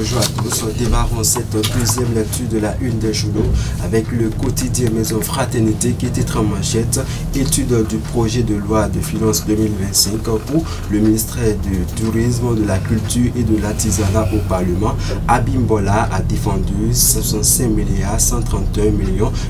bonjour à tous. Démarrons cette deuxième lecture de la une des journaux avec le quotidien Maison Fraternité qui titre en manchette étude du projet de loi de finances 2025 pour le ministère du Tourisme, de la Culture et de l'Artisanat au Parlement. Abimbola a défendu 65 131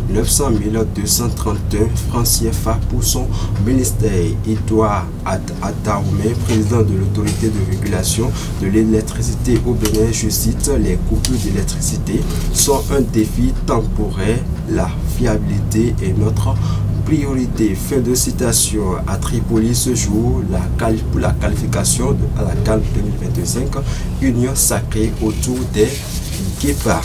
900 231 francs CFA pour son ministère. Edouard Adaoumé, président de l'autorité de régulation de l'électricité au Bénin, je cite, les coupures d'électricité sont un défi temporaire, la fiabilité est notre priorité. Fin de citation. À Tripoli ce jour, pour la qualification à la CAN 2025, union sacrée autour des guépards.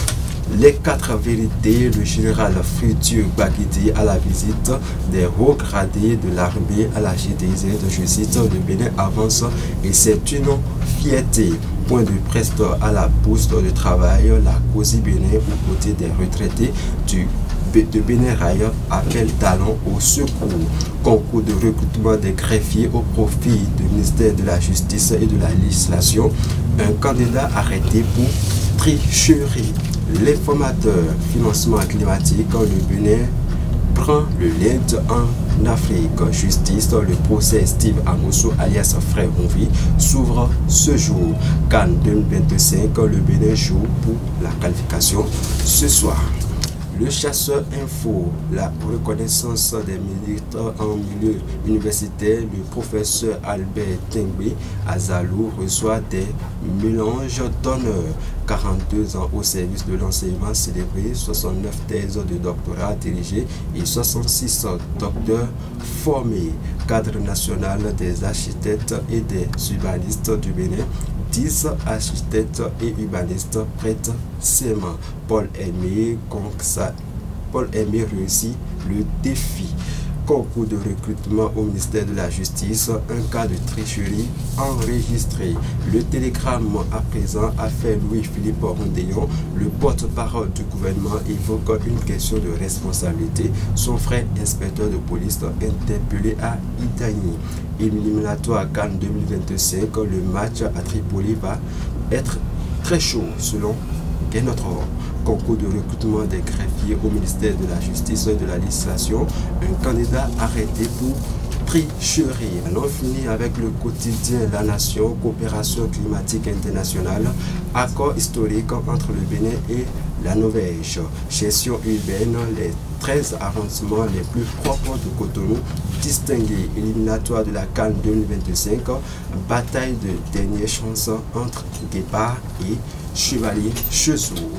Les 4 vérités, le général Fritur Bagidi à la visite des hauts gradés de l'armée à la GTZ, je cite, le Bénin avance et c'est une fierté. Point de presse à la bourse de travail, la COSI Bénin aux côtés des retraités de Bénin Rail appelle talent au secours. Concours de recrutement des greffiers au profit du ministère de la Justice et de la Législation. Un candidat arrêté pour tricherie. L'informateur financement climatique, le Bénin prend le lead en Afrique. Justice, le procès Steve Amosso alias Frère Rouvi s'ouvre ce jour. CAN 2025, le Bénin joue pour la qualification ce soir. Le chasseur info, la reconnaissance des militants en milieu universitaire, le professeur Albert Tengbe Azalou reçoit des mélanges d'honneur. 42 ans au service de l'enseignement célébré, 69 thèses de doctorat dirigées et 66 docteurs formés. Cadre national des architectes et des urbanistes du Bénin, 10 architectes et urbanistes prêtent serment. Paul Aimé réussit le défi. Concours de recrutement au ministère de la Justice, un cas de tricherie enregistré. Le télégramme à présent a fait Louis-Philippe Rondéon, le porte-parole du gouvernement, évoque une question de responsabilité. Son frère inspecteur de police interpellé à Idani. Éliminatoire CAN 2025, le match à Tripoli va être très chaud selon notre concours de recrutement des greffiers au ministère de la Justice et de la Législation, un candidat arrêté pour tricherie. Allons finir avec le quotidien La Nation, coopération climatique internationale, accord historique entre le Bénin et la Norvège, gestion urbaine, les 13 arrondissements les plus propres de Cotonou, distingués, éliminatoire de la CAN 2025, bataille de dernière chance entre Guépard et Chevalier Chesour.